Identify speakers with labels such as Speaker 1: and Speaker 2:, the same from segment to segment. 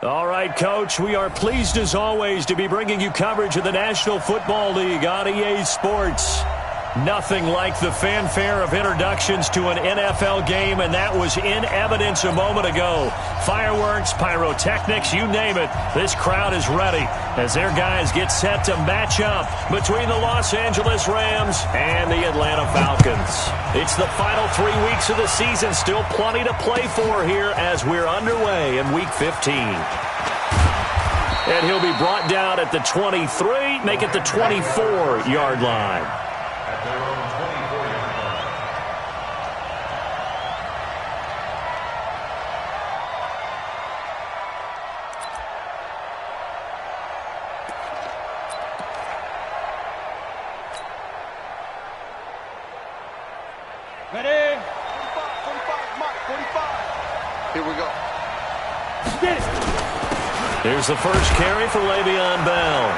Speaker 1: All right, Coach, we are pleased as always to be bringing you coverage of the National Football League on EA Sports. Nothing like the fanfare of introductions to an NFL game, and that was in evidence a moment ago. Fireworks, pyrotechnics, you name it. This crowd is ready as their guys get set to match up between the Los Angeles Rams and the Atlanta Falcons. It's the final 3 weeks of the season. Still plenty to play for here as we're underway in Week 15. And he'll be brought down at the 23, make it the 24-yard line.
Speaker 2: Ready? 45, Mike, 45. Here we go. Get it.
Speaker 1: Here's the first carry for Le'Veon Bell.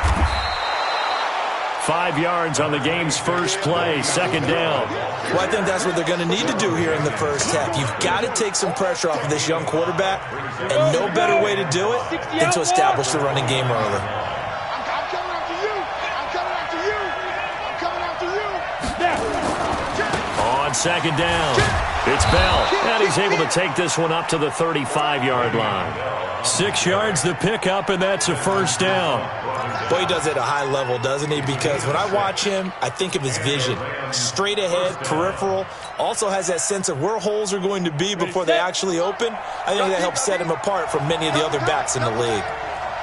Speaker 1: 5 yards on the game's first play, second down.
Speaker 3: Well, I think that's what they're going to need to do here in the first half. You've got to take some pressure off of this young quarterback, and no better way to do it than to establish the running game early.
Speaker 2: I'm coming after you. I'm coming after you. I'm coming after you.
Speaker 1: On second down, it's Bell, and he's able to take this one up to the 35-yard line. 6 yards the pickup, and that's a first down.
Speaker 3: Boy, he does it at a high level, doesn't he? Because when I watch him, I think of his vision. Straight ahead, peripheral, also has that sense of where holes are going to be before they actually open. I think that helps set him apart from many of the other backs in the league.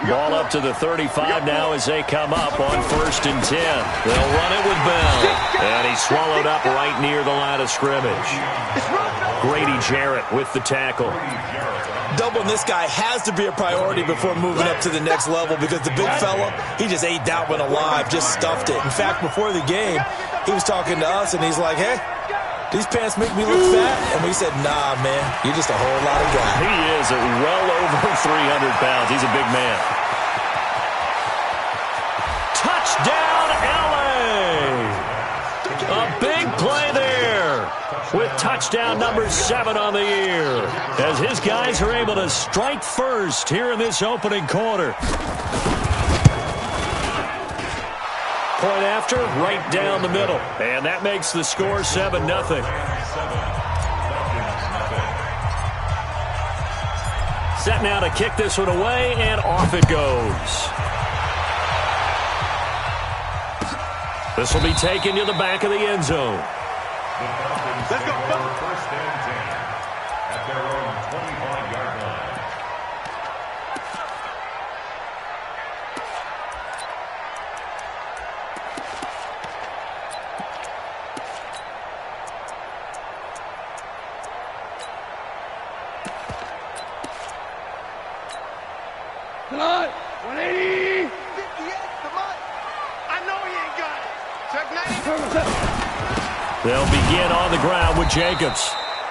Speaker 1: Ball up to the 35 now as they come up on 1st and 10. They'll run it with Bell. And he's swallowed up right near the line of scrimmage. Grady Jarrett with the tackle.
Speaker 3: Doubling this guy has to be a priority before moving up to the next level because the big fella, he just ate that one alive, just stuffed it. In fact, before the game, he was talking to us, and he's like, hey, these pants make me look fat. And we said, nah, man, you're just a whole lot of guy.
Speaker 1: He is at well over 300 pounds. He's a big man. Touchdown, L.A. A big play there with touchdown number 7 on the year as his guys are able to strike first here in this opening quarter. Point after, right down the middle. And that makes the score 7-0. Set now to kick this one away, and off it goes. This will be taken to the back of the end zone.
Speaker 2: Let's go.
Speaker 4: First and 10 at their own 25-yard line.
Speaker 2: Come on. 180. 58. Come on. I know he ain't got it. Check 90.
Speaker 1: They'll begin on the ground with Jacobs.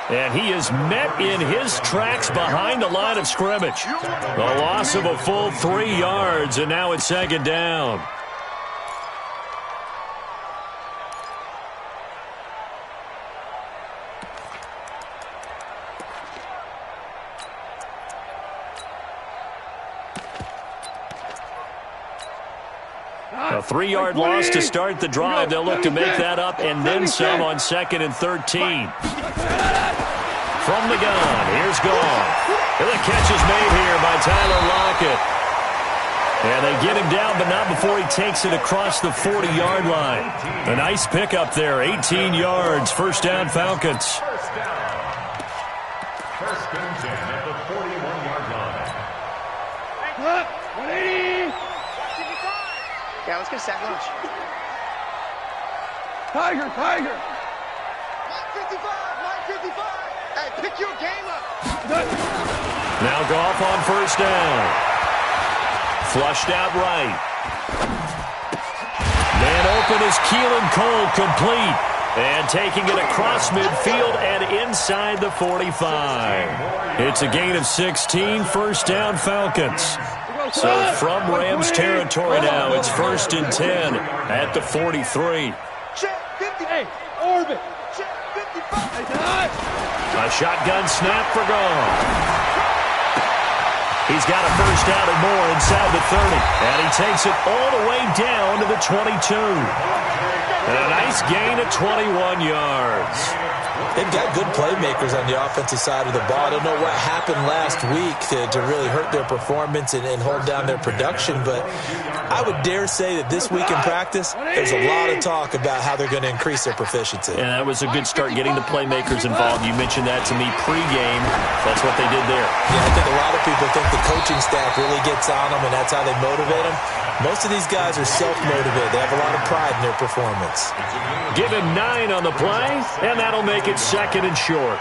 Speaker 1: And he is met in his tracks behind the line of scrimmage. The loss of a full 3 yards, and now it's second down. A 3-yard loss to start the drive. They'll look to make that up and then some on 2nd and 13. From the gun, here's Goff. And the catch is made here by Tyler Lockett. And they get him down, but not before he takes it across the 40-yard line. A nice pickup there, 18 yards. First down, Falcons.
Speaker 4: First and 10 at the 41-yard line.
Speaker 2: 180.
Speaker 5: Yeah, let's get sack lunch.
Speaker 2: Tiger. 955. Hey, pick your game up.
Speaker 1: Now Goff on first down. Flushed out right. Man open is Keelan Cole, complete. And taking it across midfield and inside the 45. It's a gain of 16, first down Falcons. So from Rams territory now, it's 1st and 10 at the 43.
Speaker 2: Check 50. Hey, orbit. Check 55.
Speaker 1: A shotgun snap for Goff. He's got a first down and more inside the 30. And he takes it all the way down to the 22. And a nice gain of 21 yards.
Speaker 3: They've got good playmakers on the offensive side of the ball. I don't know what happened last week to really hurt their performance and hold down their production, but I would dare say that this week in practice, there's a lot of talk about how they're going to increase their proficiency.
Speaker 1: And that was a good start, getting the playmakers involved. You mentioned that to me pregame. That's what they did there.
Speaker 3: Yeah, I think a lot of people think the coaching staff really gets on them, and that's how they motivate them. Most of these guys are self-motivated. They have a lot of pride in their performance.
Speaker 1: Give him 9 on the play, and that'll make it second and short.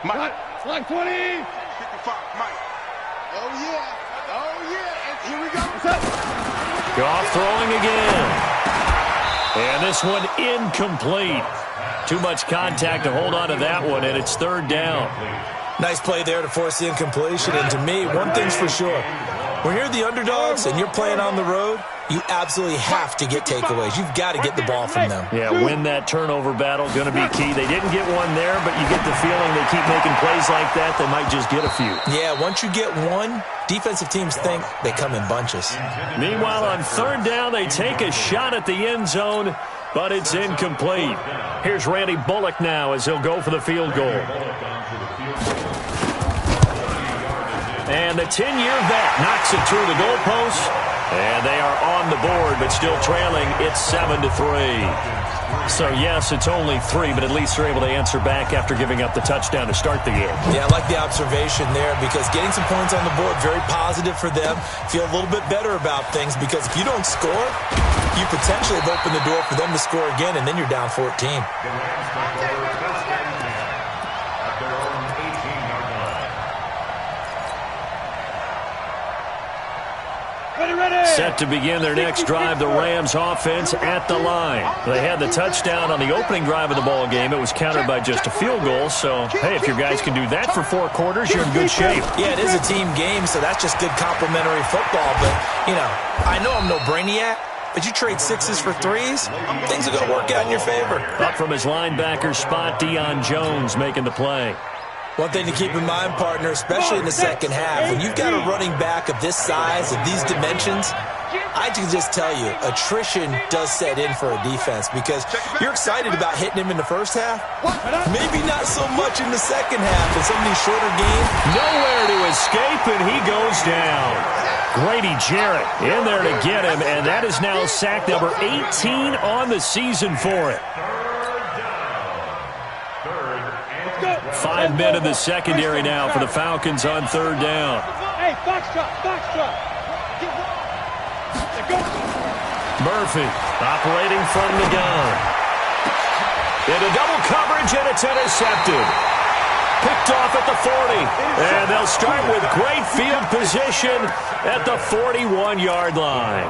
Speaker 2: Mike. Flag 20. 55, Mike. Oh, yeah. Oh, yeah. And here we go.
Speaker 1: Goff throwing again. And this one incomplete. Too much contact to hold on to that one, and it's third down.
Speaker 3: Nice play there to force the incompletion. And to me, one thing's for sure. When you're the underdogs and you're playing on the road, you absolutely have to get takeaways. You've got to get the ball from them.
Speaker 1: Yeah, win that turnover battle, going to be key. They didn't get one there, but you get the feeling they keep making plays like that, they might just get a few.
Speaker 3: Yeah, once you get one, defensive teams think they come in bunches.
Speaker 1: Meanwhile, on third down, they take a shot at the end zone, but it's incomplete. Here's Randy Bullock now as he'll go for the field goal. And the 10-year vet knocks it through the goalpost. And they are on the board, but still trailing. It's 7-3. So, yes, it's only 3, but at least they're able to answer back after giving up the touchdown to start the game.
Speaker 3: Yeah, I like the observation there because getting some points on the board, very positive for them. Feel a little bit better about things because if you don't score, you potentially have opened the door for them to score again, and then you're down 14.
Speaker 1: Set to begin their next drive, the Rams offense at the line. They had the touchdown on the opening drive of the ball game. It was countered by just a field goal. So, hey, if your guys can do that for 4 quarters, you're in good shape.
Speaker 3: Yeah, it is a team game, so that's just good complimentary football. But, you know, I know I'm no brainiac, but you trade 6s for 3s, things are going to work out in your favor.
Speaker 1: Up from his linebacker spot, Deion Jones making the play.
Speaker 3: One thing to keep in mind, partner, especially in the second half, when you've got a running back of this size, of these dimensions, I can just tell you, attrition does set in for a defense because you're excited about hitting him in the first half. Maybe not so much in the second half in some of these shorter games.
Speaker 1: Nowhere to escape, and he goes down. Grady Jarrett in there to get him, and that is now sack number 18 on the season for it. 5 men in the secondary now for the Falcons on third down.
Speaker 2: Hey, box drop.
Speaker 1: Murphy operating from the gun. Into double coverage, and it's intercepted. Picked off at the 40. And they'll start with great field position at the 41-yard line.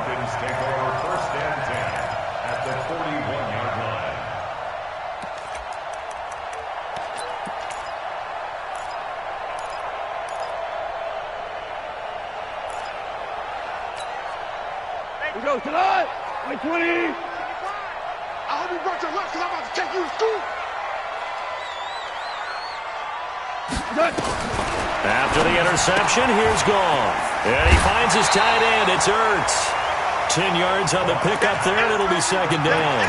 Speaker 2: We go tonight. 20. I hope you brought your lunch because I'm about to take you to school.
Speaker 1: After the interception, here's Goff. And he finds his tight end. It's Ertz. 10 yards on the pickup there, and it'll be second down.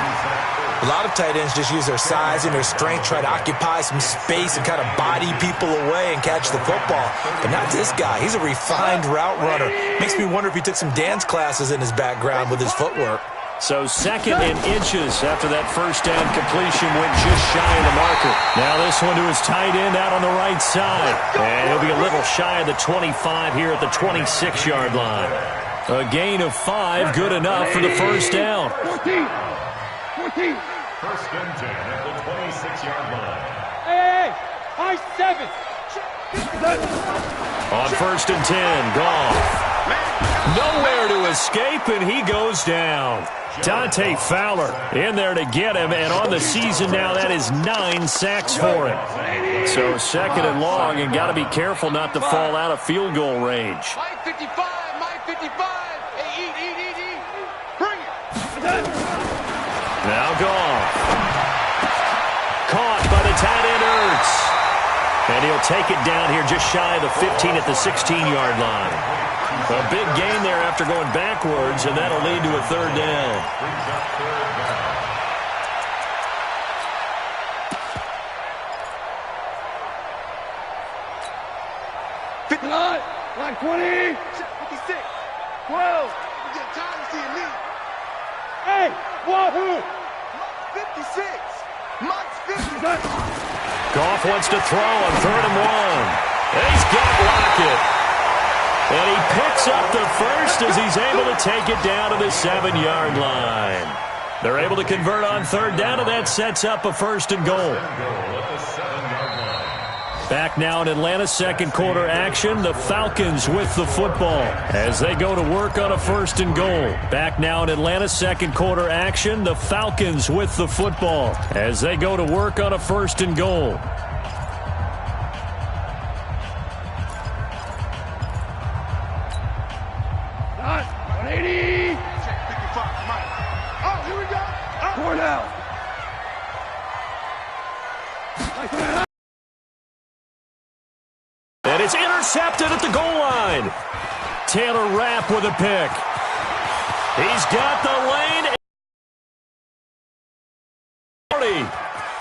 Speaker 3: A lot of tight ends just use their size and their strength, try to occupy some space and kind of body people away and catch the football. But not this guy. He's a refined route runner. Makes me wonder if he took some dance classes in his background with his footwork.
Speaker 1: So second and inches after that first down completion went just shy of the marker. Now this one to his tight end out on the right side. And he'll be a little shy of the 25 here at the 26-yard line. A gain of 5, good enough for the first down.
Speaker 2: 14.
Speaker 4: First and 10 at the 26-yard line.
Speaker 2: Hey, high 7.
Speaker 1: On first and 10, Goff. Nowhere to escape, and he goes down. Dante Fowler in there to get him, and on the season now, that is 9 sacks for him. So second and long, and got to be careful not to fall out of field goal range.
Speaker 2: Mike 55, Mike 55. Hey, eat.
Speaker 1: tight end Ertz. And he'll take it down here just shy of the 15 at the 16-yard line. A big gain there after going backwards, and that'll lead to a third down.
Speaker 2: Line 20. 56. 12. We get time to see a lead. Hey, what? 56. Mike's 56.
Speaker 1: Goff wants to throw on 3rd and 1. And he's got Lockett. And he picks up the first as he's able to take it down to the 7-yard line. They're able to convert on 3rd down, and that sets up a 1st and goal. Back now in Atlanta's second quarter action, the Falcons with the football as they go to work on a 1st and goal. Back now in Atlanta's second quarter action, the Falcons with the football as they go to work on a 1st and goal.
Speaker 2: Dot, 180. Check 55, Mike. Oh, here we go. Oh. 4 down.
Speaker 1: And it's intercepted at the goal line. Taylor Rapp with a pick. He's got the lane.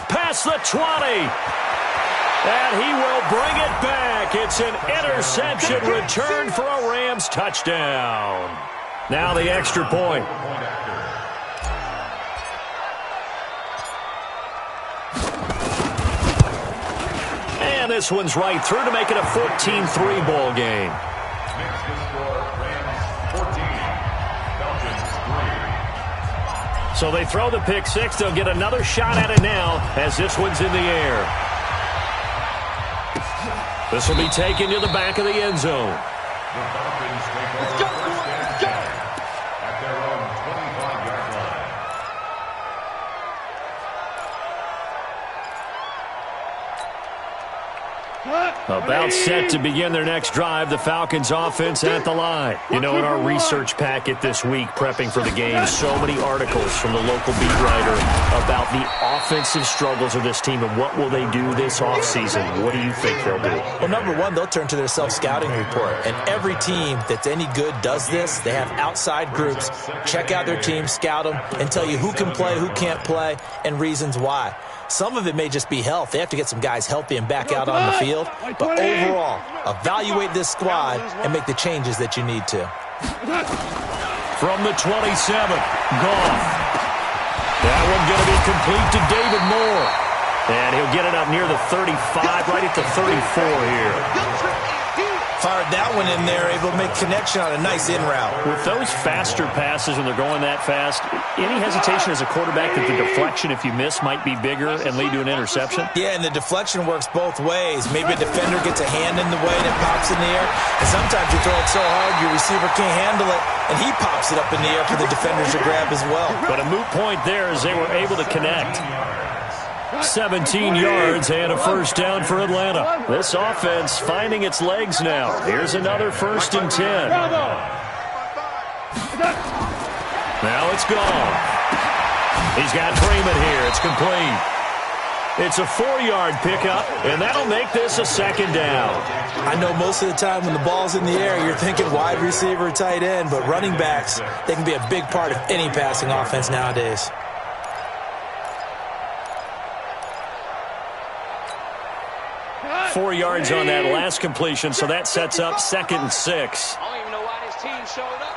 Speaker 1: Past the 20. And he will bring it back. It's an interception return for a Rams touchdown. Now the extra point. And this one's right through to make it a 14-3 ball game.
Speaker 4: Makes the score Rams 14, Falcons 3.
Speaker 1: So they throw the pick six. They'll get another shot at it now as this one's in the air. This will be taken to the back of the end zone.
Speaker 4: The Falcons take over first and 10 at their own 25-yard line.
Speaker 1: About set to begin their next drive, the Falcons offense at the line. You know, in our research packet this week, prepping for the game, so many articles from the local beat writer about the offensive struggles of this team and what will they do this offseason. What do you think they'll do?
Speaker 3: Well, number one, they'll turn to their self-scouting report. And every team that's any good does this. They have outside groups, check out their team, scout them, and tell you who can play, who can't play, and reasons why. Some of it may just be health. They have to get some guys healthy and back out on the field. But overall, evaluate this squad and make the changes that you need to.
Speaker 1: From the 27, Goff. That one going to be complete to David Moore. And he'll get it up near the 35, right at the 34 here.
Speaker 3: Fired that one in there, able to make connection on a nice in route.
Speaker 1: With those faster passes when they're going that fast, any hesitation as a quarterback that the deflection, if you miss, might be bigger and lead to an interception?
Speaker 3: Yeah, and the deflection works both ways. Maybe a defender gets a hand in the way and it pops in the air. And sometimes you throw it so hard your receiver can't handle it, and he pops it up in the air for the defenders to grab as well.
Speaker 1: But a moot point there as they were able to connect. 17 yards and a first down for Atlanta. This offense finding its legs now. Here's another 1st and 10. Now it's gone. He's got Freeman here. It's complete. It's a 4-yard pickup, and that'll make this a 2nd down.
Speaker 3: I know most of the time when the ball's in the air, you're thinking wide receiver, tight end, but running backs, they can be a big part of any passing offense nowadays.
Speaker 1: Four yards on that last completion, so that sets up 2nd and 6.
Speaker 5: I don't even know why this team showed up.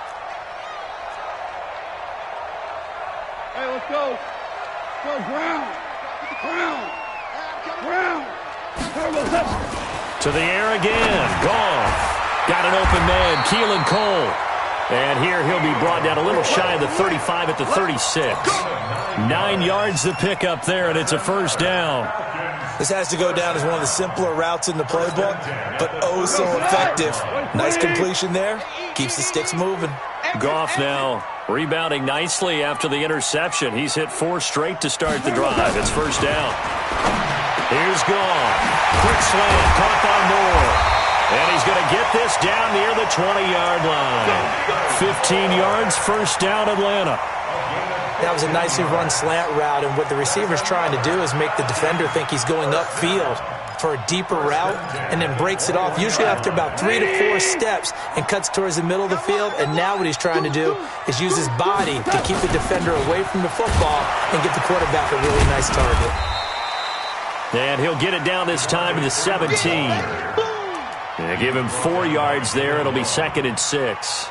Speaker 2: Hey, let's go. Go, ground.
Speaker 1: To the air again. Goff. Got an open man. Keelan Cole. And here he'll be brought down a little shy of the 35 at the 36. 9 yards to pick up there, and it's a 1st down.
Speaker 3: This has to go down as one of the simpler routes in the playbook, but oh so effective. Nice completion there. Keeps the sticks moving.
Speaker 1: Goff now rebounding nicely after the interception. He's hit 4 straight to start the drive. It's 1st down. Here's Goff. Quick slant. Caught by Moore. And he's going to get this down near the 20-yard line. 15 yards, 1st down Atlanta.
Speaker 3: That was a nicely run slant route, and what the receiver's trying to do is make the defender think he's going upfield for a deeper route and then breaks it off, usually after about 3 to 4 steps, and cuts towards the middle of the field. And now what he's trying to do is use his body to keep the defender away from the football and get the quarterback a really nice target.
Speaker 1: And he'll get it down this time to the 17. Yeah, give him 4 yards there. It'll be 2nd and 6.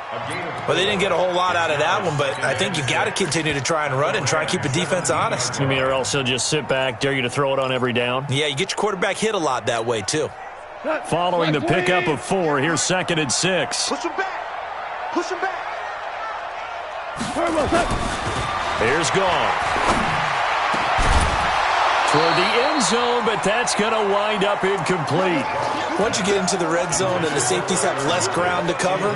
Speaker 3: Well, they didn't get a whole lot out of that one, but I think you got to continue to try and run and try and keep the defense honest.
Speaker 1: You mean, or else he'll just sit back, dare you to throw it on every down?
Speaker 3: Yeah, you get your quarterback hit a lot that way, too.
Speaker 1: Following the pickup of 4, here's 2nd and 6.
Speaker 2: Push him back. Push him back.
Speaker 1: Here's Goff. Toward the end zone, but that's going to wind up incomplete.
Speaker 3: Once you get into the red zone and the safeties have less ground to cover,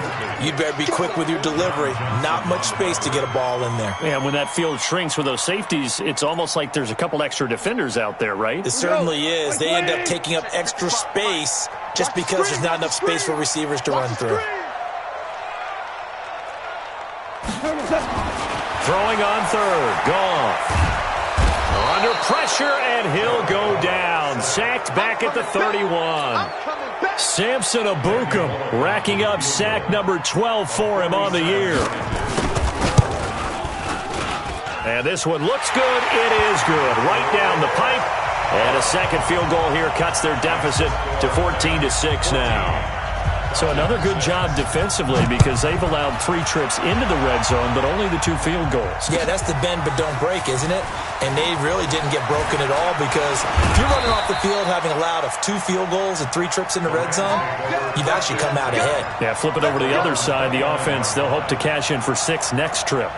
Speaker 3: you'd better be quick with your delivery. Not much space to get a ball in there.
Speaker 1: Yeah, when that field shrinks with those safeties, it's almost like there's a couple extra defenders out there, right?
Speaker 3: It certainly is. They end up taking up extra space just because there's not enough space for receivers to run through.
Speaker 1: Throwing on 3rd, Goff. Under pressure, and he'll go down. Sacked back at the 31. Samson Abukum racking up sack number 12 for him on the year. And this one looks good. It is good. Right down the pipe. And a second field goal here cuts their deficit to 14-6 now. So another good job defensively because they've allowed 3 trips into the red zone, but only the 2 field goals.
Speaker 3: Yeah, that's the bend but don't break, isn't it? And they really didn't get broken at all because if you're running off the field having allowed 2 field goals and 3 trips in the red zone, you've actually come out ahead.
Speaker 1: Yeah, flip it over to the other side. The offense, they'll hope to cash in for 6 next trip.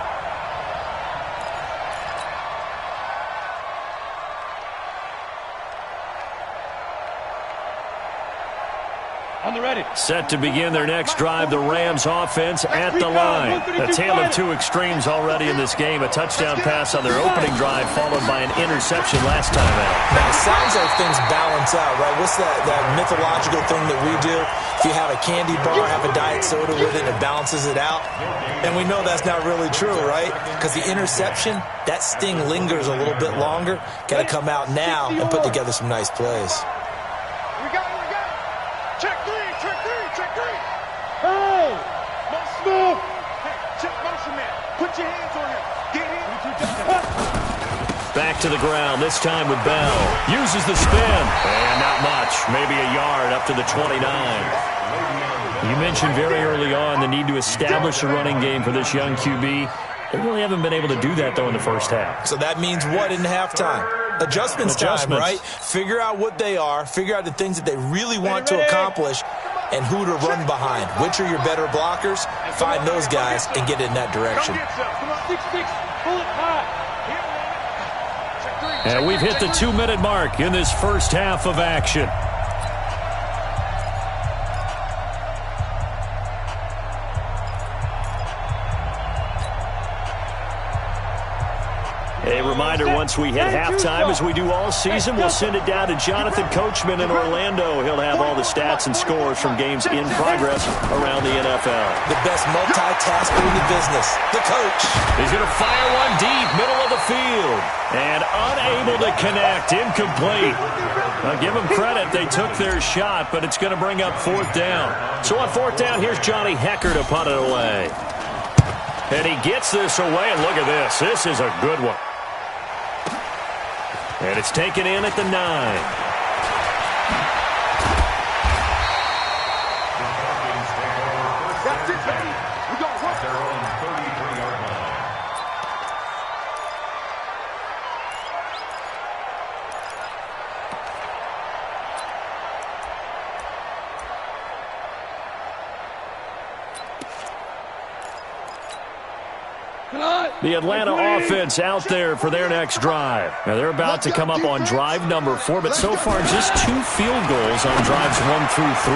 Speaker 1: Set to begin their next drive, the Rams offense at the line. A tale of 2 extremes already in this game. A touchdown pass on their opening drive, followed by an interception last time out.
Speaker 3: Now, it sounds like things balance out, right? What's that mythological thing that we do? If you have a candy bar, have a diet soda with it, it balances it out. And we know that's not really true, right? Because the interception, that sting lingers a little bit longer. Got to come out now and put together some nice plays.
Speaker 2: We got it. Check 3. Hey! Move! Hey, check motion man. Put your hands on him. Get in.
Speaker 1: Back to the ground, this time with Bell. Uses the spin. And not much. Maybe a yard up to the 29. You mentioned very early on the need to establish a running game for this young QB. They really haven't been able to do that, though, in the first half.
Speaker 3: So that means what in halftime? Adjustments time, right? Figure out what they are. Figure out the things that they really want to accomplish and who to run behind. Which are your better blockers? Find those guys and get in that direction.
Speaker 1: And we've hit the 2-minute mark in this first half of action. A reminder, once we hit halftime, as we do all season, we'll send it down to Jonathan Coachman in Orlando. He'll have all the stats and scores from games in progress around the NFL.
Speaker 3: The best multitasker in the business, the coach.
Speaker 1: He's going to fire one deep, middle of the field. And unable to connect, incomplete. Now, give them credit, they took their shot, but it's going to bring up 4th down. So on 4th down, here's Johnny Hecker to punt it away. And he gets this away, and look at this. This is a good one. And it's taken in at the 9.
Speaker 2: That's it, baby. We're going to work
Speaker 4: Their own 33-yard line.
Speaker 1: The Atlanta offense out there for their next drive. Now, they're about to come up on drive number 4, but so far just 2 field goals on drives 1 through 3.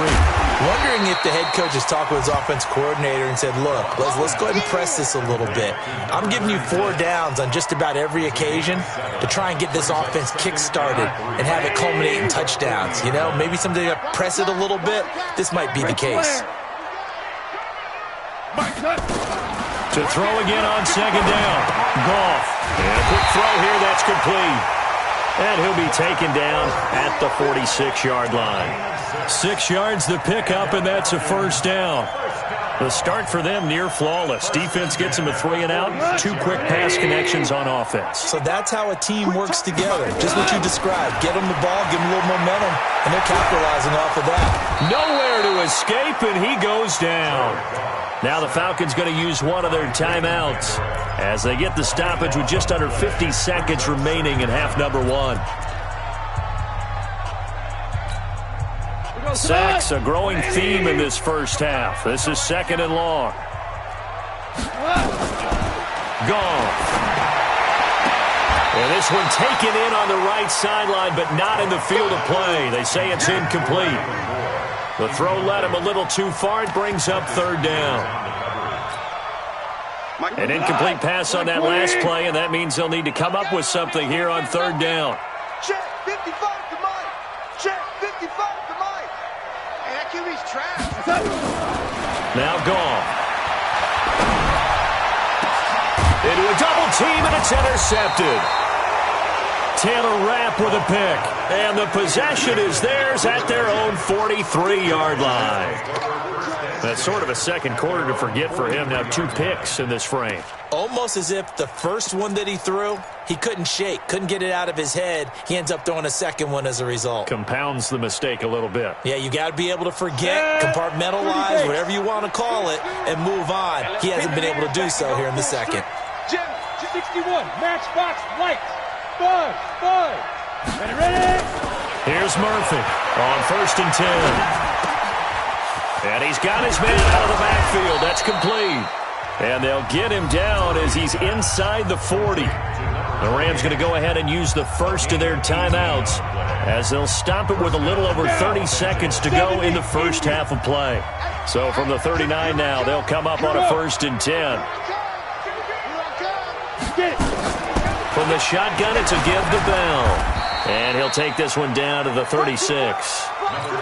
Speaker 3: Wondering if the head coach has talked with his offense coordinator and said, look, let's go ahead and press this a little bit. I'm giving you 4 downs on just about every occasion to try and get this offense kick-started and have it culminate in touchdowns. You know, maybe somebody to press it a little bit. This might be the case.
Speaker 1: To throw again on second down. Goff. And a quick throw here. That's complete. And he'll be taken down at the 46-yard line. 6 yards the pickup, and that's a first down. The start for them near flawless. Defense gets them a 3 and out. 2 quick pass connections on offense.
Speaker 3: So that's how a team works together. Just what you described. Get them the ball, give them a little momentum, and they're capitalizing off of that.
Speaker 1: Nowhere to escape, and he goes down. Now the Falcons going to use one of their timeouts as they get the stoppage with just under 50 seconds remaining in half number 1. Sacks, a growing theme in this first half. This is second and long. Gone. And this one taken in on the right sideline, but not in the field of play. They say it's incomplete. The throw led him a little too far. It brings up third down. An incomplete pass on that last play, and that means they'll need to come up with something here on third down.
Speaker 2: Check 55 to Mike. Check 55 to Mike. And that QB's trash.
Speaker 1: Now Goff. Into a double team, and it's intercepted. Taylor Rapp with a pick. And the possession is theirs at their own 43-yard line. That's sort of a second quarter to forget for him. Now 2 picks in this frame.
Speaker 3: Almost as if the first one that he threw, he couldn't shake, couldn't get it out of his head. He ends up throwing a second one as a result.
Speaker 1: Compounds the mistake a little bit.
Speaker 3: Yeah, you got to be able to forget, compartmentalize, whatever you want to call it, and move on. He hasn't been able to do so here in the second.
Speaker 6: Jim, 61, matchbox, lights, buzz. Ready?
Speaker 1: Here's Murphy on 1st and 10. And he's got his man out of the backfield. That's complete. And they'll get him down as he's inside the 40. The Rams going to go ahead and use the first of their timeouts as they'll stop it with a little over 30 seconds to go in the first half of play. So from the 39 now, they'll come up on a 1st and 10. From the shotgun, it's a give to Bell. And he'll take this one down to the 36.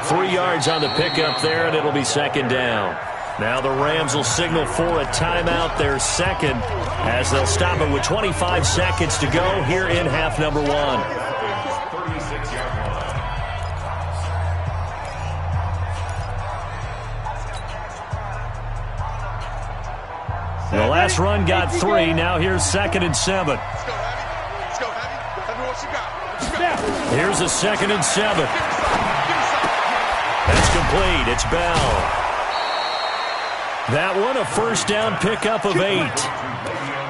Speaker 1: 3 yards on the pickup there, and it'll be second down. Now the Rams will signal for a timeout, their second, as they'll stop it with 25 seconds to go here in half number 1. The last run got 3. Now here's 2nd and 7.
Speaker 2: Let's go, Heavy. Tell me what you got.
Speaker 1: Here's a 2nd and 7. That's complete. It's Bell. That one, a first down pickup of 8.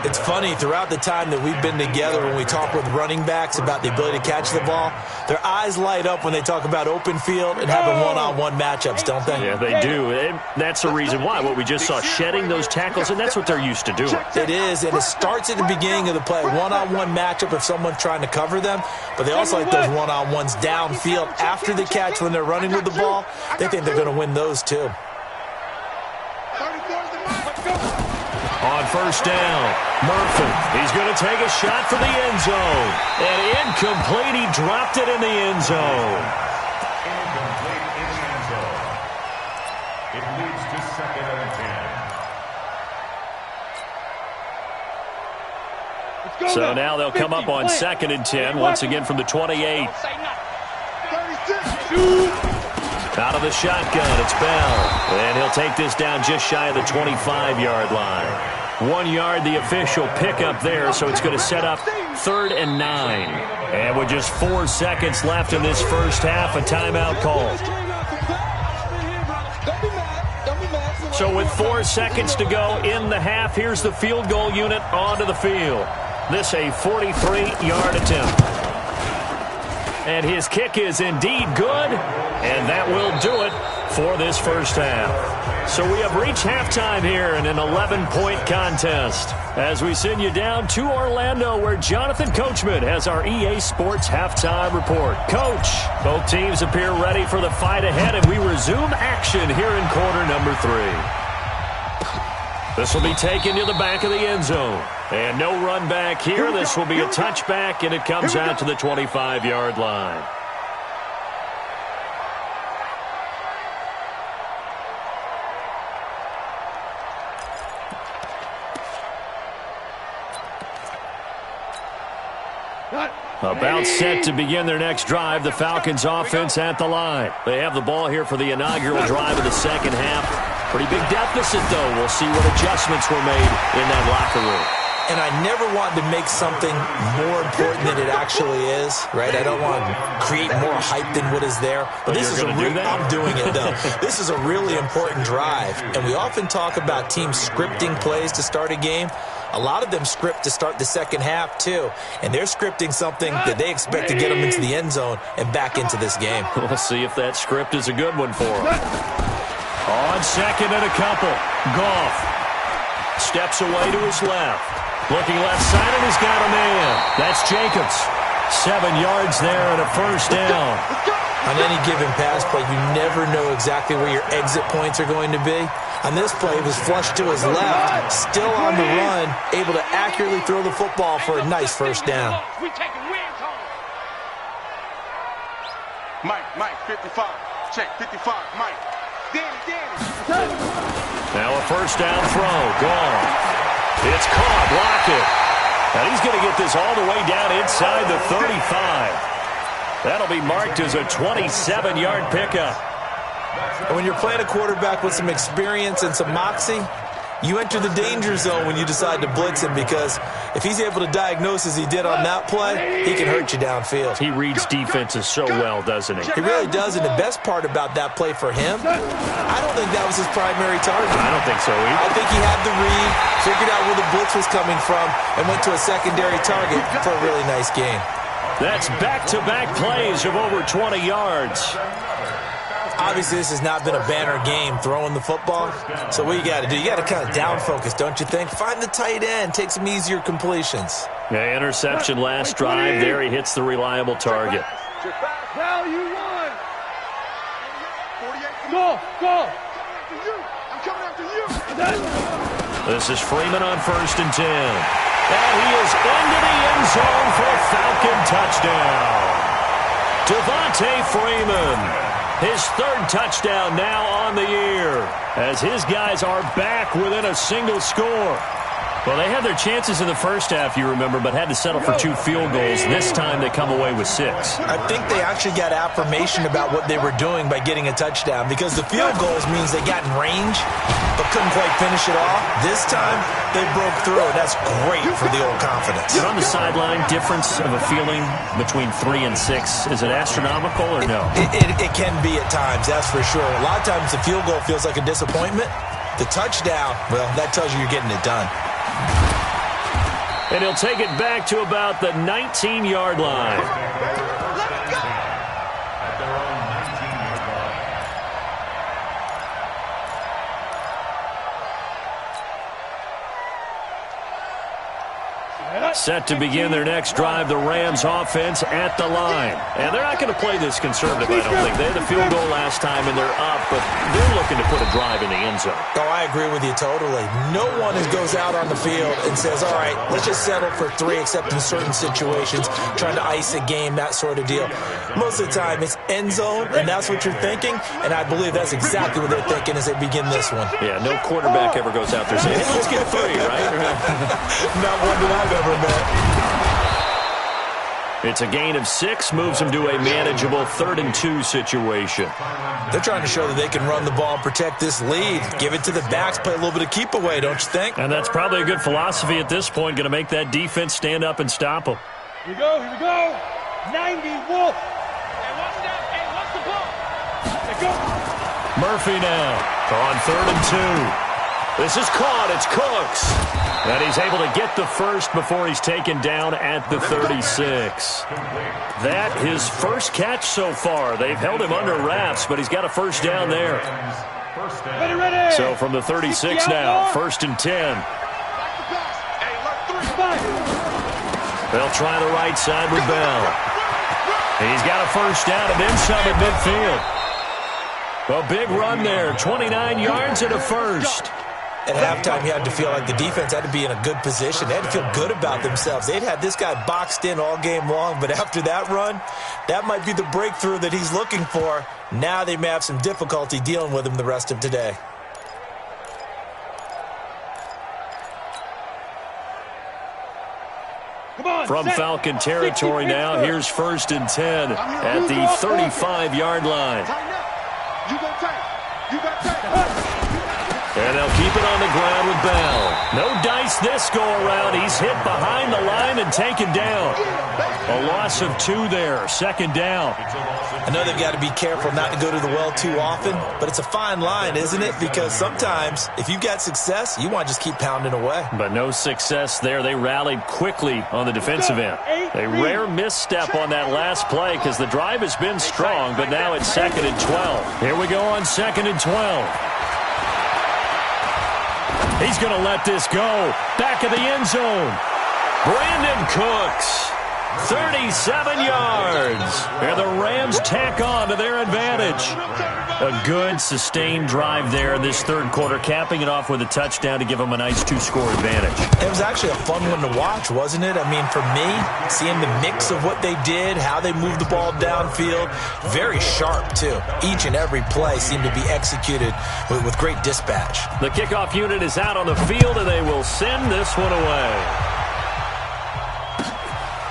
Speaker 3: It's funny, throughout the time that we've been together, when we talk with running backs about the ability to catch the ball, their eyes light up when they talk about open field and having one-on-one matchups, don't they?
Speaker 1: Yeah, they do. And that's the reason why. What we just saw, shedding those tackles, and that's what they're used to doing.
Speaker 3: It is, and it starts at the beginning of the play. One-on-one matchup if someone's trying to cover them, but they also like those one-on-ones downfield after the catch when they're running with the ball. They think they're going to win those too.
Speaker 1: On first down, Murphy. He's going to take a shot for the end zone. And incomplete. He dropped it in the end zone.
Speaker 4: Incomplete in the end zone. It leads to 2nd and 10.
Speaker 1: So now they'll come up on 2nd and 10, once again from the 28. Out of the shotgun, it's Bell. And he'll take this down just shy of the 25-yard line. 1 yard, the official pickup there, so it's going to set up 3rd and 9. And with just 4 seconds left in this first half, a timeout called. So with 4 seconds to go in the half, here's the field goal unit onto the field. This a 43-yard attempt. And his kick is indeed good, and that will do it for this first half. So we have reached halftime here in an 11-point contest as we send you down to Orlando, where Jonathan Coachman has our EA Sports halftime report. Coach, both teams appear ready for the fight ahead, and we resume action here in quarter number 3. This will be taken to the back of the end zone. And no run back here. This will be a touchback, and it comes out to the 25-yard line. About set to begin their next drive, the Falcons offense at the line. They have the ball here for the inaugural drive of the second half. Pretty big deficit, though. We'll see what adjustments were made in that locker room.
Speaker 3: And I never want to make something more important than it actually is, right? I don't want to create more hype than what is there. But this is I'm doing it, though. This is a really important drive. And we often talk about teams scripting plays to start a game. A lot of them script to start the second half, too. And they're scripting something that they expect to get them into the end zone and back into this game.
Speaker 1: We'll see if that script is a good one for them. On second and a couple. Goff steps away to his left. Looking left side, and he's got a man. That's Jacobs. 7 yards there and a first down.
Speaker 3: On any given pass play, you never know exactly where your exit points are going to be. On this play, he was flushed to his left, still on the run, able to accurately throw the football for a nice first down.
Speaker 2: Mike, 55. Check, 55, Mike. Danny.
Speaker 1: Now a first down throw. Gone. It's caught. Block it. And he's going to get this all the way down inside the 35. That'll be marked as a 27-yard pickup.
Speaker 3: And when you're playing a quarterback with some experience and some moxie, you enter the danger zone when you decide to blitz him, because if he's able to diagnose as he did on that play, he can hurt you downfield.
Speaker 1: He reads defenses so well, doesn't he?
Speaker 3: He really does, and the best part about that play for him, I don't think that was his primary target.
Speaker 1: I don't think so either.
Speaker 3: I think he had the read, figured out where the blitz was coming from, and went to a secondary target for a really nice game.
Speaker 1: That's back-to-back plays of over 20 yards.
Speaker 3: Obviously, this has not been a banner game throwing the football. So what you got to do, you got to kind of down focus, don't you think? Find the tight end, take some easier completions.
Speaker 1: Yeah, interception last drive. There he hits the reliable target.
Speaker 2: Hell, you won.
Speaker 6: Go.
Speaker 2: I'm coming after you.
Speaker 1: This is Freeman on 1st and 10. And he is into the end zone for a Falcon touchdown. Devontae Freeman. His 3rd touchdown now on the year, as his guys are back within a single score. Well, they had their chances in the first half, you remember, but had to settle for 2 field goals. This time they come away with 6.
Speaker 3: I think they actually got affirmation about what they were doing by getting a touchdown, because the field goals means they got in range but couldn't quite finish it off. This time they broke through, and that's great for the old confidence.
Speaker 1: But on the sideline, difference of a feeling between 3 and 6, is it astronomical or no?
Speaker 3: It can be at times, that's for sure. A lot of times the field goal feels like a disappointment. The touchdown, well, that tells you you're getting it done.
Speaker 1: And he'll take it back to about the 19-yard line.
Speaker 4: At their own 19-yard line.
Speaker 1: Set to begin their next drive, the Rams offense at the line. And they're not going to play this conservative, I don't think. They had the field goal last time, and they're up, but they're looking to put a drive in the end zone.
Speaker 3: Oh, I agree with you totally. No one goes out on the field and says, all right, let's just settle for 3, except in certain situations, trying to ice a game, that sort of deal. Most of the time, it's end zone, and that's what you're thinking, and I believe that's exactly what they're thinking as they begin this one.
Speaker 1: Yeah, no quarterback ever goes out there saying, hey, let's get 3, right?
Speaker 3: Not one that I've ever met.
Speaker 1: It's a gain of 6, moves them to a manageable 3rd and 2 situation.
Speaker 3: They're trying to show that they can run the ball and protect this lead. Give it to the backs, play a little bit of keep away, don't you think?
Speaker 1: And that's probably a good philosophy at this point, going to make that defense stand up and stop them.
Speaker 6: Here we go. 90 Wolf.
Speaker 5: What's the ball?
Speaker 6: Let's go.
Speaker 1: Murphy now on 3rd and 2. This is caught. It's Cooks. And he's able to get the first before he's taken down at the 36. That his first catch so far. They've held him under wraps, but he's got a first down there.
Speaker 6: Ready.
Speaker 1: So from the 36 now, 1st and 10. They'll try the right side with Bell. He's got a first down and then some at midfield. A big run there, 29 yards and a first.
Speaker 3: At halftime, you had to feel like the defense had to be in a good position. They had to feel good about themselves. They'd had this guy boxed in all game long, but after that run, that might be the breakthrough that he's looking for. Now they may have some difficulty dealing with him the rest of today.
Speaker 6: Come on.
Speaker 1: From Falcon territory now, here's 1st and 10 at the 35-yard line.
Speaker 2: You go tight. You got tight.
Speaker 1: And they'll keep it on the ground with Bell. No dice this go-around. He's hit behind the line and taken down. A loss of 2 there. 2nd down.
Speaker 3: I know they've got to be careful not to go to the well too often, but it's a fine line, isn't it? Because sometimes, if you've got success, you want to just keep pounding away.
Speaker 1: But no success there. They rallied quickly on the defensive end. A rare misstep on that last play because the drive has been strong, but now it's 2nd and 12. Here we go on 2nd and 12. He's going to let this go. Back of the end zone. Brandon Cooks. 37 yards. And the Rams tack on to their advantage. A good, sustained drive there in this 3rd quarter, capping it off with a touchdown to give them a nice 2-score advantage.
Speaker 3: It was actually a fun one to watch, wasn't it? I mean, for me, seeing the mix of what they did, how they moved the ball downfield, very sharp, too. Each and every play seemed to be executed with great dispatch.
Speaker 1: The kickoff unit is out on the field, and they will send this one away.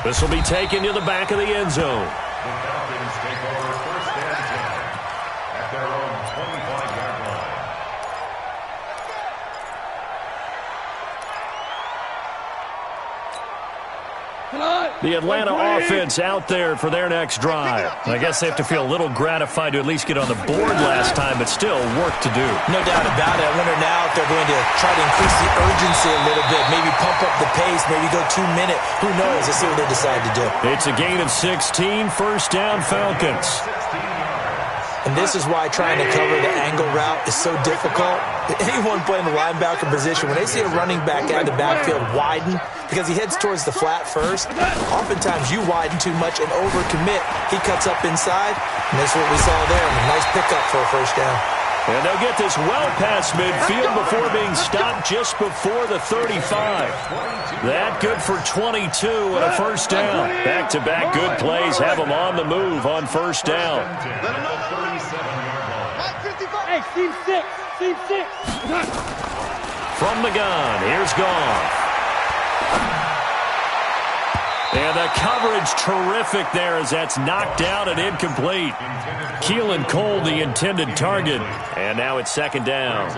Speaker 1: This will be taken to the back of the end zone.
Speaker 4: The Falcons take over 1st and 10 at their own 25-yard line.
Speaker 1: The Atlanta offense out there for their next drive. I guess they have to feel a little gratified to at least get on the board last time, but still work to do.
Speaker 3: No doubt about it. I wonder now if they're going to try to increase the urgency a little bit, maybe pump up the pace, maybe go 2 minute. Who knows? Let's see what they decide to do.
Speaker 1: It's a gain of 16, 1st down Falcons.
Speaker 3: And this is why trying to cover the angle route is so difficult. Anyone playing the linebacker position, when they see a running back out of the backfield widen, because he heads towards the flat first, oftentimes you widen too much and overcommit. He cuts up inside, and that's what we saw there. A nice pickup for a 1st down.
Speaker 1: And they'll get this well past midfield before being stopped just before the 35. That good for 22 and a 1st down. Back-to-back good plays have them on the move on 1st down.
Speaker 6: Hey, Team 6. Team 6.
Speaker 1: From the gun, here's Goff. And the coverage terrific there as that's knocked out and incomplete. Keelan Cole, the intended target. And now it's 2nd down.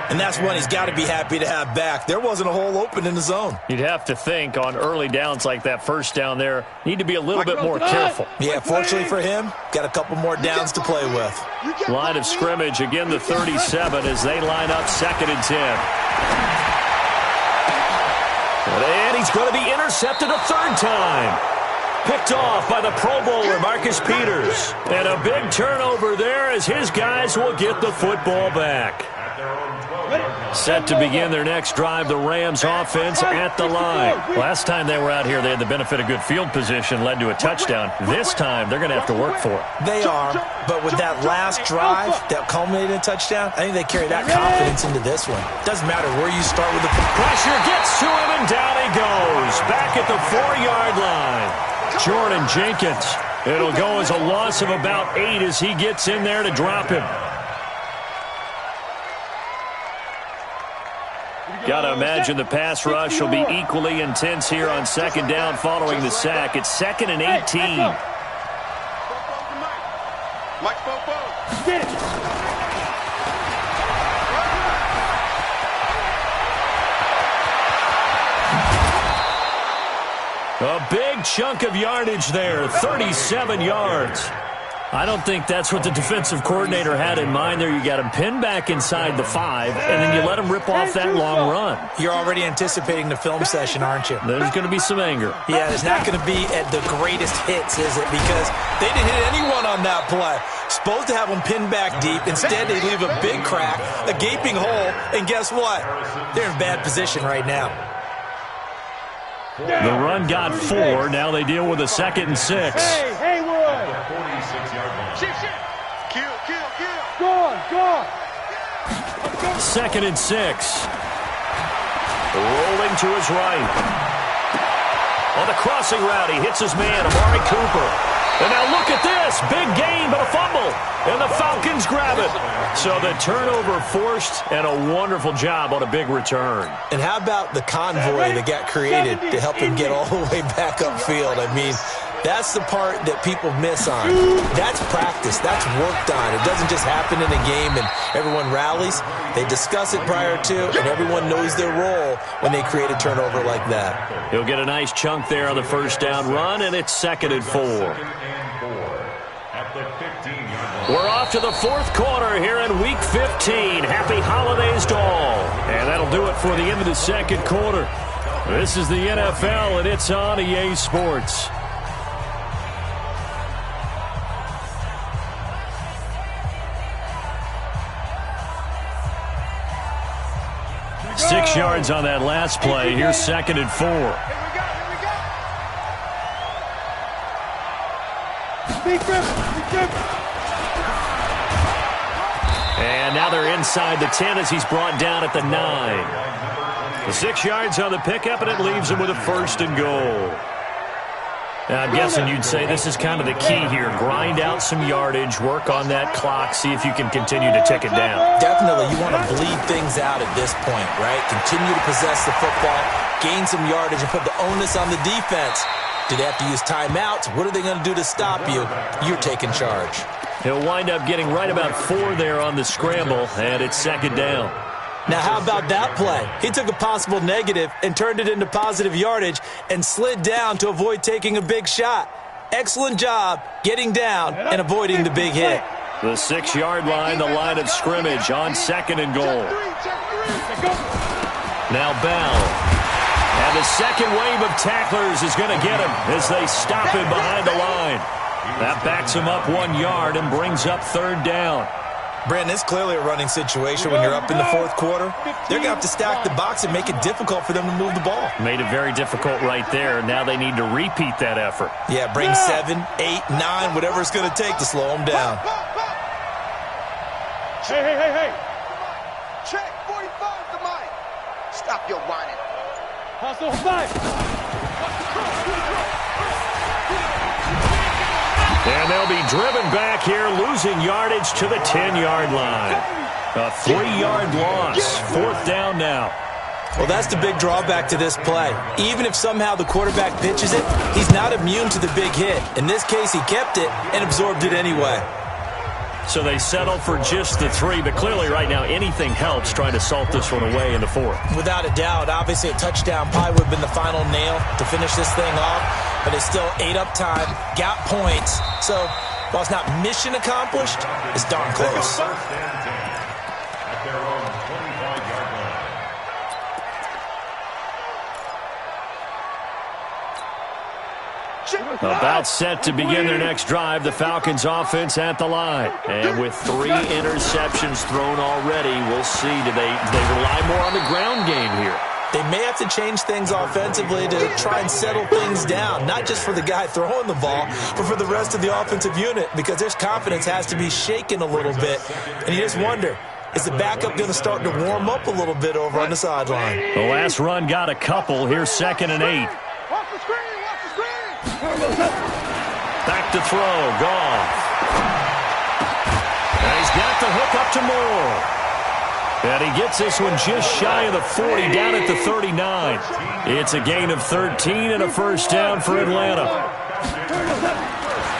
Speaker 3: And that's one he's got to be happy to have back. There wasn't a hole open in the zone.
Speaker 1: You'd have to think on early downs like that 1st down there, need to be a little bit more careful.
Speaker 3: Yeah, fortunately for him, got a couple more downs to play with.
Speaker 1: Line of scrimmage, again the 37 as they line up 2nd and 10. And he's going to be intercepted a 3rd time. Picked off by the Pro Bowler, Marcus Peters. And a big turnover there as his guys will get the football back. Set to begin their next drive, the Rams offense at the line. Last time they were out here, they had the benefit of good field position, led to a touchdown. This time, they're going to have to work for it.
Speaker 3: They are, but with that last drive that culminated in a touchdown, I think they carry that confidence into this one. Doesn't matter where you start with the
Speaker 1: pressure, gets to him, and down he goes. Back at the 4-yard line. Jordan Jenkins. It'll go as a loss of about 8 as he gets in there to drop him. Got to imagine the pass rush will be equally intense here on 2nd down following the sack. It's 2nd and 18. A big chunk of yardage there, 37 yards. I don't think that's what the defensive coordinator had in mind there. You got him pinned back inside the 5, and then you let him rip off that long run.
Speaker 3: You're already anticipating the film session, aren't you?
Speaker 1: There's going to be some anger.
Speaker 3: Yeah, it's not going to be at the greatest hits, is it? Because they didn't hit anyone on that play. Supposed to have them pinned back deep. Instead, they leave a big crack, a gaping hole, and guess what? They're in bad position right now.
Speaker 1: The run got 4. Now they deal with a 2nd and 6.
Speaker 6: Hey, Haywood!
Speaker 4: 46-yard line.
Speaker 2: Kill.
Speaker 6: Go on.
Speaker 1: 2nd and 6. Rolling to his right. On the crossing route, he hits his man, Amari Cooper. And now look at this. pass. Big gain, but a fumble. And the Falcons grab it. So the turnover forced, and a wonderful job on a big return.
Speaker 3: And how about the convoy that got created to help him get all the way back upfield? I mean, that's the part that people miss on. That's practice. That's worked on. It doesn't just happen in a game and everyone rallies. They discuss it prior to, and everyone knows their role when they create a turnover like that.
Speaker 1: He'll get a nice chunk there on the first down run, and it's 2nd and 4. We're off to the fourth quarter here in Week 15. Happy holidays to all. And that'll do it for the end of the second quarter. This is the NFL, and it's on EA Sports. Six yards on that last play. Here's 2nd and 4. And now they're inside the 10 as he's brought down at the 9. The 6 yards on the pickup, and it leaves him with a 1st and goal. Now, I'm guessing you'd say this is kind of the key here. Grind out some yardage, work on that clock, see if you can continue to tick it down.
Speaker 3: Definitely, you want to bleed things out at this point, right? Continue to possess the football, gain some yardage, and put the onus on the defense. Do they have to use timeouts? What are they going to do to stop you? You're taking charge.
Speaker 1: He'll wind up getting right about 4 there on the scramble, and it's 2nd down.
Speaker 3: Now, how about that play? He took a possible negative and turned it into positive yardage and slid down to avoid taking a big shot. Excellent job getting down and avoiding the big hit.
Speaker 1: The 6-yard line, the line of scrimmage on 2nd and goal. Now Bell. And the second wave of tacklers is going to get him as they stop him behind the line. That backs him up 1 yard and brings up 3rd down.
Speaker 3: Brandon, it's clearly a running situation when you're up in the fourth quarter. They're going to have to stack the box and make it difficult for them to move the ball.
Speaker 1: Made it very difficult right there. Now they need to repeat that effort.
Speaker 3: Yeah, bring 7, 8, 9, whatever it's going to take to slow them down.
Speaker 6: Hey.
Speaker 2: Check 45 to Mike. Stop your whining.
Speaker 6: Hustle 5.
Speaker 1: And they'll be driven back here, losing yardage to the 10-yard line. A 3-yard loss. 4th down now.
Speaker 3: Well, that's the big drawback to this play. Even if somehow the quarterback pitches it, he's not immune to the big hit. In this case, he kept it and absorbed it anyway.
Speaker 1: So they settle for just the 3, but clearly right now anything helps trying to salt this one away in the 4th.
Speaker 3: Without a doubt, obviously a touchdown probably would have been the final nail to finish this thing off, but it's still ate up time, got points. So while it's not mission accomplished, it's darn close.
Speaker 4: At their own 25-yard line.
Speaker 1: About set to begin their next drive, the Falcons offense at the line. And with 3 interceptions thrown already, we'll see. Do they rely more on the ground game here?
Speaker 3: They may have to change things offensively to try and settle things down, not just for the guy throwing the ball, but for the rest of the offensive unit, because their confidence has to be shaken a little bit. And you just wonder, is the backup going to start to warm up a little bit over on the sideline?
Speaker 1: The last run got a couple. Here's 2nd and 8.
Speaker 2: Watch the screen.
Speaker 1: Back to throw. Goff. And he's got the hook up to Moore. And he gets this one just shy of the 40, down at the 39. It's a gain of 13 and a 1st down for Atlanta.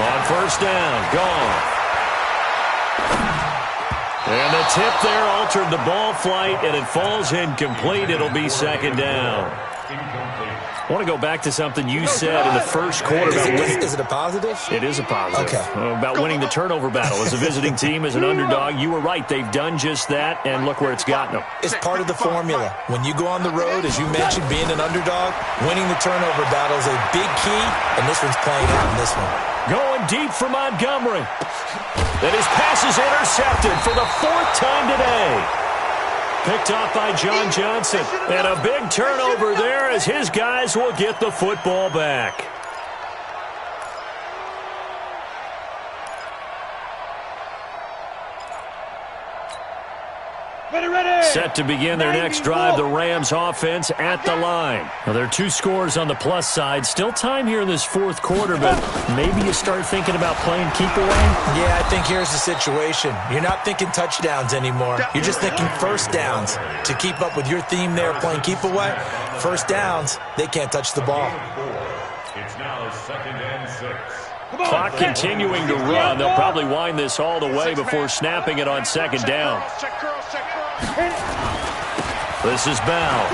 Speaker 1: On 1st down, Goff. And the tip there altered the ball flight, and it falls incomplete. It'll be 2nd down. I want to go back to something you said in the first quarter.
Speaker 3: Is it a positive?
Speaker 1: It is a positive.
Speaker 3: Okay.
Speaker 1: About winning the turnover battle as a visiting team, as an underdog. You were right. They've done just that, and look where it's gotten them.
Speaker 3: It's part of the formula. When you go on the road, as you mentioned, being an underdog, winning the turnover battle is a big key, and this one's playing out in this one.
Speaker 1: Going deep for Montgomery. And his pass is intercepted for the 4th time today. Picked off by John Johnson. And a big turnover there as his guys will get the football back. Set to begin their next drive, the Rams offense at the line. Well, there are 2 scores on the plus side. Still time here in this fourth quarter, but maybe you start thinking about playing keep away?
Speaker 3: Yeah, I think here's the situation. You're not thinking touchdowns anymore. You're just thinking first downs. To keep up with your theme there, playing keep away, first downs, they can't touch the ball.
Speaker 4: It's now 2nd and 6.
Speaker 1: Clock continuing to run. They'll probably wind this all the way before snapping it on 2nd down. This is Bell.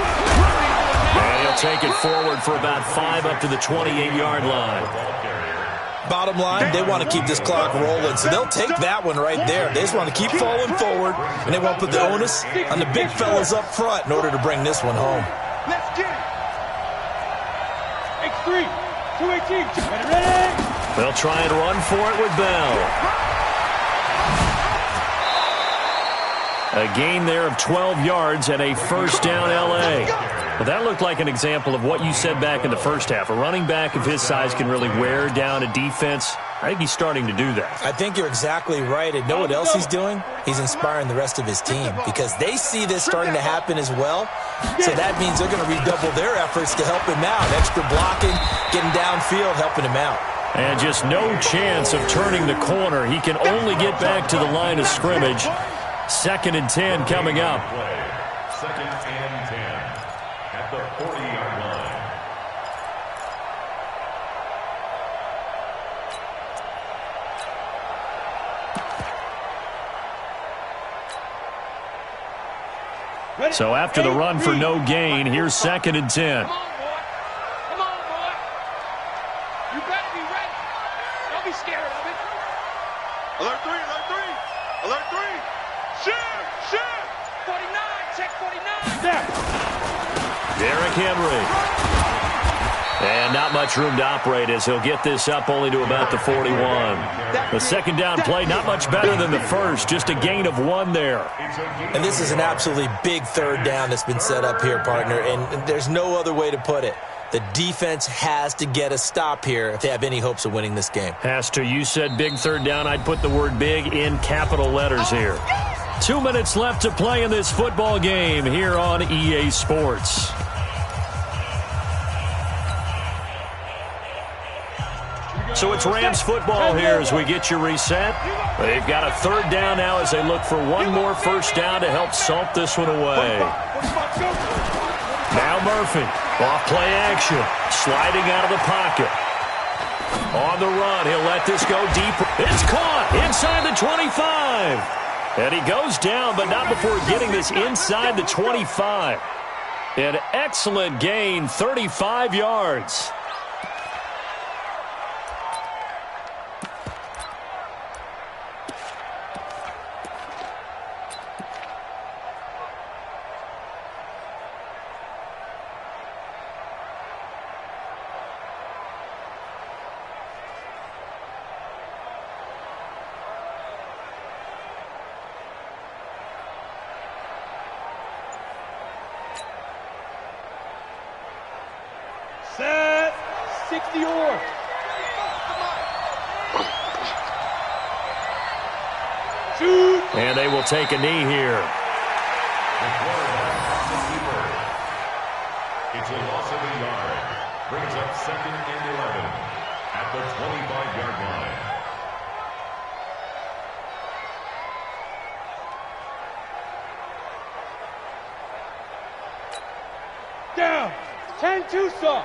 Speaker 1: And he'll take it forward for about 5 up to the 28-yard line.
Speaker 3: Bottom line, they want to keep this clock rolling, so they'll take that one right there. They just want to keep falling forward, and they want to put the onus on the big fellas up front in order to bring this one home.
Speaker 2: Let's get it.
Speaker 6: X3, 218, ready?
Speaker 1: They'll try and run for it with Bell. A gain there of 12 yards and a first down L.A. Well, that looked like an example of what you said back in the first half. A running back of his size can really wear down a defense. I think he's starting to do that.
Speaker 3: I think you're exactly right. And know what else he's doing? He's inspiring the rest of his team because they see this starting to happen as well. So that means they're going to redouble their efforts to help him out. Extra blocking, getting downfield, helping him out.
Speaker 1: And just no chance of turning the corner. He can only get back to the line of scrimmage. 2nd and 10 coming up.
Speaker 4: 2nd and 10 at the 40-yard line.
Speaker 1: So after the run for no gain, here's 2nd and 10.
Speaker 5: Come on, boy. Come on, boy. You better be ready. Don't be scared of it.
Speaker 2: Alert 3, alert 3. Alert 3. Shift, shift.
Speaker 5: 49, check 49.
Speaker 1: Derrick Henry. And not much room to operate as he'll get this up only to about the 41. The 2nd down play, not much better than the first, just a gain of 1 there.
Speaker 3: And this is an absolutely big 3rd down that's been set up here, partner, and there's no other way to put it. The defense has to get a stop here if they have any hopes of winning this game.
Speaker 1: Has to. You said big 3rd down. I'd put the word big in capital letters here. 2 minutes left to play in this football game here on EA Sports. So it's Rams football here as we get you reset. They've got a 3rd down now as they look for 1 more first down to help salt this one away. Now Murphy, off play action, sliding out of the pocket. On the run, he'll let this go deeper. It's caught inside the 25. And he goes down, but not before getting this inside the 25. An excellent gain, 35 yards.
Speaker 6: Set. 60 or. Shoot.
Speaker 1: And they will take a knee here.
Speaker 4: It's a loss of a yard. Brings up 2nd and 11 at the 25-yard line.
Speaker 6: Down. 10 Tucson.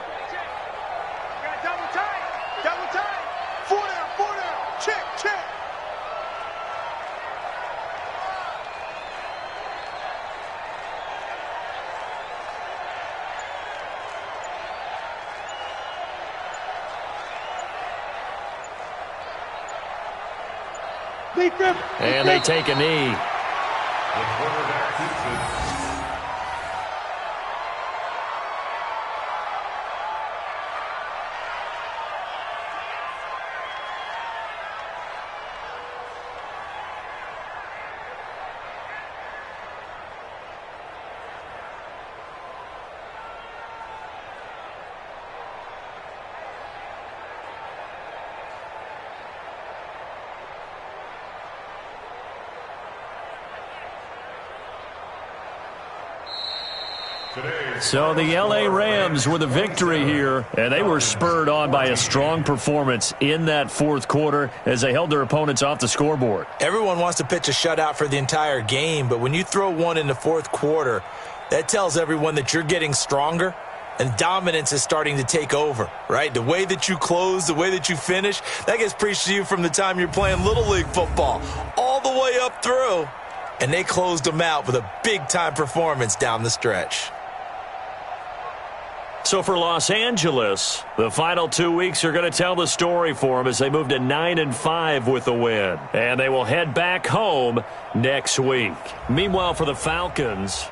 Speaker 2: Got double tight. Double tight. 4 down, 4 down. Check, check.
Speaker 1: And they take a knee.
Speaker 4: The quarterback keeps it.
Speaker 1: So the L.A. Rams with a victory here, and they were spurred on by a strong performance in that fourth quarter as they held their opponents off the scoreboard.
Speaker 3: Everyone wants to pitch a shutout for the entire game, but when you throw one in the fourth quarter, that tells everyone that you're getting stronger and dominance is starting to take over, right? The way that you close, the way that you finish, that gets preached to you from the time you're playing Little League football all the way up through. And they closed them out with a big-time performance down the stretch.
Speaker 1: So for Los Angeles, the final 2 weeks are going to tell the story for them as they move to 9-5 with the win. And they will head back home next week. Meanwhile, for the Falcons,